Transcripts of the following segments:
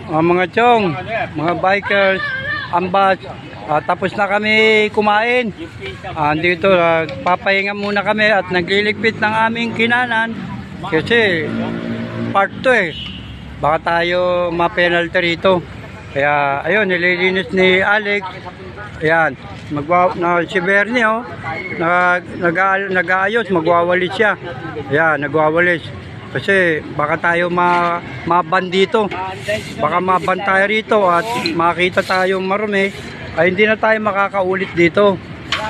Mga chong, mga bikers, ambas, tapos na kami kumain. Dito, papahinga muna kami at nagliligpit ng aming kinanan kasi part 2 eh. Baka tayo ma-penalty rito. Kaya ayun, nililinis ni Alex. Ayan, si Bernie oh, nag-aayos, magwawalis siya. Ayan, nagwawalis. Kasi baka tayo maban dito. Baka maban tayo rito at makita tayong marumi. Ay hindi na tayo makakaulit dito.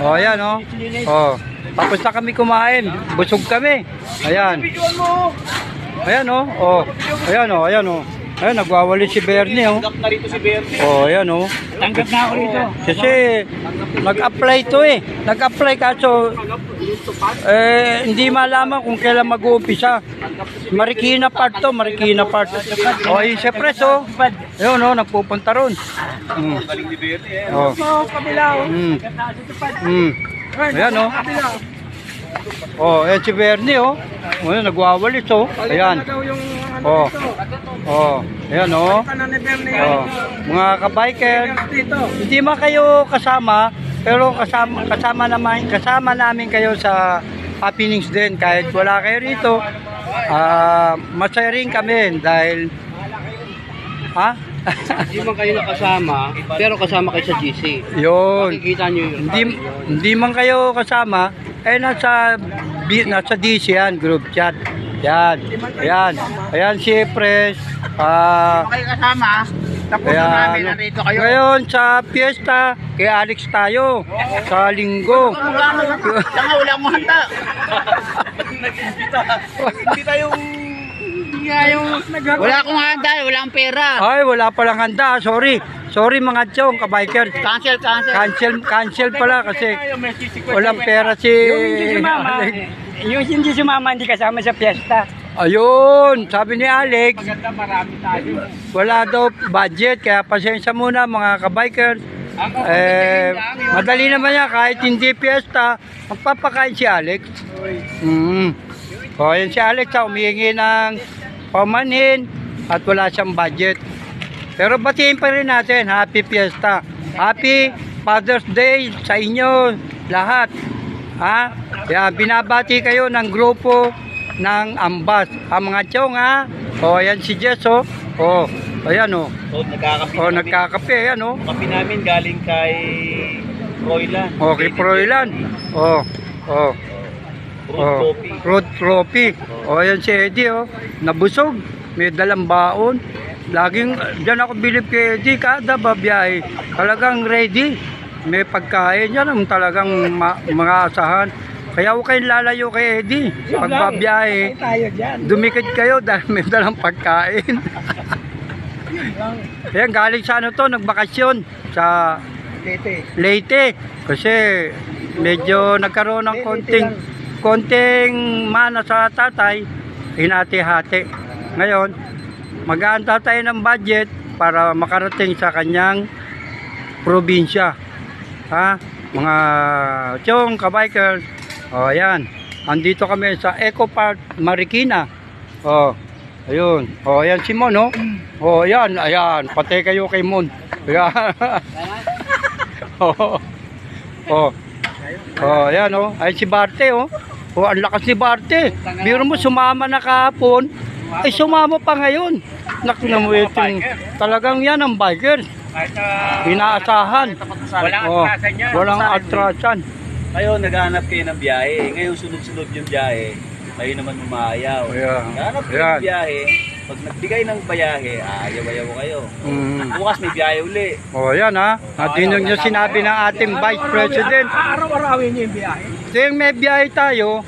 O ayan o. O, tapos na kami kumain. Busog kami. Ayan. Ayan o. O, ayan o. Ayan o. Ayan, nagwawalis si Bernie oh. Tanggap na rito si Bernie. Oh, ayan oh. Tanggap na ako rito. Kasi nag-apply to eh. Nag-apply kaso hindi malaman kung kailan mag-uumpisa. Marikina part to, Marikina part. Oh, yung Sepres oh. Ayun oh, nagpupunta ron. Galing ni Bernie eh. Oh. Kabila oh. Ayan oh. Oh, ayan si Bernie oh. Ayan, nagwawalis oh. Ayan. Oh. Oh, ayan oh. Oh. Mga kabiker, hindi man kayo kasama, pero kasama namin kayo sa happenings din kahit wala kayo rito. Masaya rin kami dahil Hindi man kayo nakasama, pero kasama kayo sa GC. yun. Makikita nyo yun. Hindi man kayo kasama, nasa DC yan, group chat. Yan. Ayan. Ayan si Pres. Kayo kasama, tapos na namin narito kayo. Ngayon sa piyesta, kay Alex tayo. Sa linggo. Wala mo handa. Hindi tayong Wala akong handa, wala akong pera. Ay, wala palang handa. Sorry. Sorry mga chong, kabiker. Cancel pala kasi walang pera si Alex. Yung hindi sumama, hindi kasama sa piyesta. Ayun, sabi ni Alex, Maganda, marami tayo. wala daw budget, kaya pasensya muna mga kabikers. Madali naman yan, kahit hindi piyesta, magpapakain si Alex. O, yan si Alex, umihingi ng pamanhin at wala siyang budget. Pero batiin pa rin natin, happy piyesta. Happy Father's Day sa inyo lahat. Yan, binabati kayo ng grupo ng Ambas. Mga chong O, yan si Jess oh. O, ayan oh. nagkakape. O, nagkakape, ayan oh. Kape namin galing kay Roylan. Okay, Proilan. O, Road Trophy. O, ayan si Eddie oh. Nabusog. May dalang baon. Laging, dyan ako bilib kay Eddie. Kada babiyahe. Talagang ready. May pagkain yan. Talagang mga asahan. Kaya huwag kayong lalayo kay Eddie. Pag babiyahe, dumikit kayo dahil may dalang pagkain. Ayan, galing sa ano to, nagbakasyon sa Leyte. Kasi medyo nagkaroon ng konting mana sa tatay, hinati-hati. Ngayon, mag-aanta tayo ng budget para makarating sa kanyang probinsya. Mga chong, kabikers. O, ayan. Andito kami sa Eco Park, Marikina. O, ayun. O, ayan si Mon, no? O, ayan. Ayan. Patay kayo kay Mon. Ayan. O, ayan, o. Ayan si Barte, o. O, ang lakas ni Barte. Biro mo, sumama na kahapon. Ay, sumama pa ngayon. Nakinamuitin. Talagang yan ang bikers. Inaasahan. Walang atrasan. Ngayon, naghahanap kayo ng biyahe. Ngayon, sunod-sunod yung biyahe. Kayo naman umayaw. Naghahanap kayo ng biyahe. Pag nagbigay ng biyahe, ayaw-ayaw kayo. Bukas may biyahe uli. O, yan Natinog nyo sinabi ng ating Vice President. Araw-arawin niyo yung biyahe. Kung may biyahe tayo,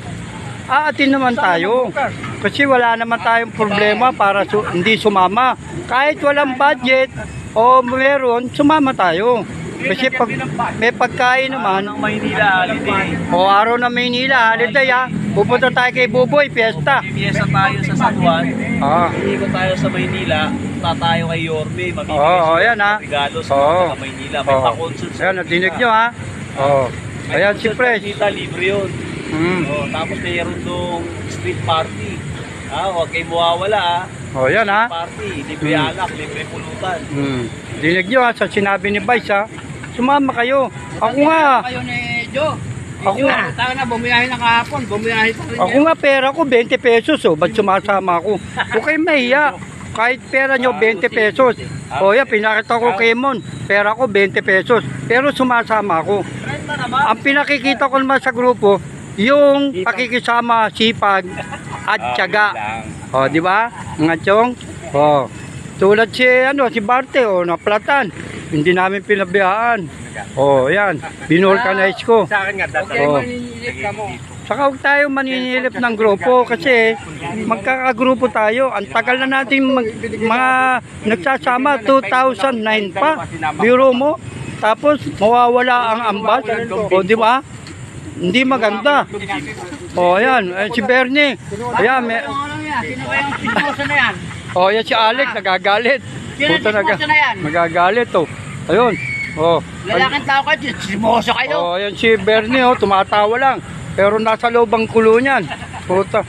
aatin naman tayo. Kasi wala naman tayong problema para hindi sumama. Kahit walang budget o meron, sumama tayo. Kasi pag may pagkain naman, Maynila holiday. o araw na Maynila, holiday pupunta tayo kay Buboy, fiesta. Piyesa tayo sa San Juan. Ikot tayo sa Maynila. Punta tayo kay Yorme. Mamimigay yan regalo sa mga Maynila. May pa-consult. Ayan, natinig nyo ayan si Fresh. Kita libre yun. Tapos mayroon dong street party. Huwag kayo mawawala O, yan ha. Party, libre alak, libre pulutan. Dinig nyo ha, sa sinabi ni Vice ha. Sumama kayo. Ako nga. Kayo ni Joe. Ako nga. Tayo na, bumiyahe na kahapon. Bumiyahe pa rin. Ako nga pera ko 20 pesos oh. Ba't sumasama ako? Huwag kayo mahiya. Kahit pera nyo 20 pesos. O yan, pinakita ko kay Mon. Pera ko 20 pesos. Pero sumasama ako. Ang pinakikita ko naman sa grupo, yung pakikisama, sipag, at tiyaga. O, di ba? Mga chong. O, tulad si Barte, naplatan. Hindi namin pinabiyaan. O, yan. Binorganize ko. Sa akin nga, O. Saka huwag tayo maninilip ng grupo kasi magkakagrupo tayo. Ang tagal na natin mga nagsasama, 2009 pa. Biro mo. Tapos mawawala ang ambas. O di ba? Hindi maganda. O ayan, si Bernie. Ayan, Sino ba yung simoso na yan? o yan si Alex, nagagalit. Sino yung simoso na yan? Nagagalit oh. Ayun. O. Lalaking tao kayo, simoso kayo. Oh, yan si Bernie tumatawa lang. Pero nasa loob ang kulo niyan. Puta.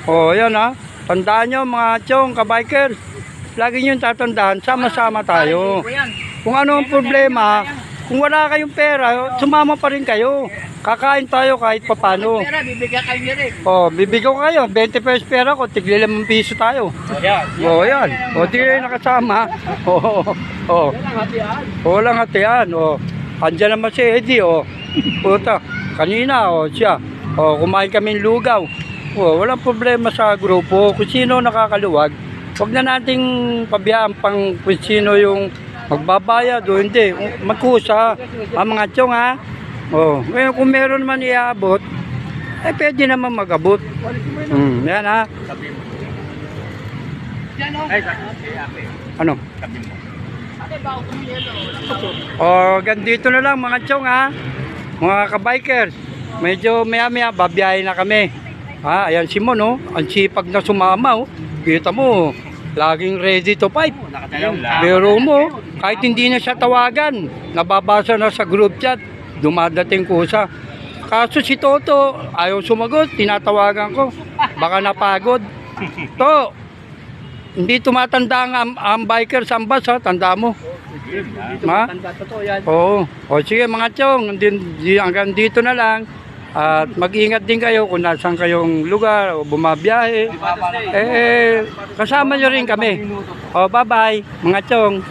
Oh, yan ha. Tandaan nyo mga chong, kabikers. Lagi nyo tatandaan, sama-sama tayo. Kung ano ang problema, kung wala kayong pera, sumama pa rin kayo. Kakain tayo kahit papano. Pera, bibigyan kayo niya rin. Oh, bibigyan ko kayo. 20 pesos pera ko, tigli 5 piso tayo. Oh, yan. Oh, di kayo nakasama. Oh. Walang hatian. Oh. Andiyan naman si Eddie. Oh. Puta. Kanina, siya. Kumain kami ng lugaw. Walang problema sa grupo. Kung sino nakakaluwag, huwag na nating pabiyaan pang kung sino yung magbabayad o hindi. Magkusa. Ang mga tiyong ha. Ngayon kung meron man iaabot, pwede naman mag-abot. Yan ha. Ano? Gandito na lang mga tiyong ha. Mga kabikers, medyo maya-maya babiyahe na kami. Ayan si Mon, ang sipag na sumama. Kita mo, laging ready to fight. Pero mo, kahit hindi na siya tawagan, nababasa na sa group chat, dumadating kusa. Kaso si Toto, ayaw sumagot, tinatawagan ko. Baka napagod. To, hindi tumatanda ang bikers ang bus ha, tanda mo. Ma? Oo. Sige mga chong, hanggang dito na lang. At mag-ingat din kayo kung nasan kayong lugar o bumabiyahe. Kasama nyo rin kami. Bye-bye mga chong.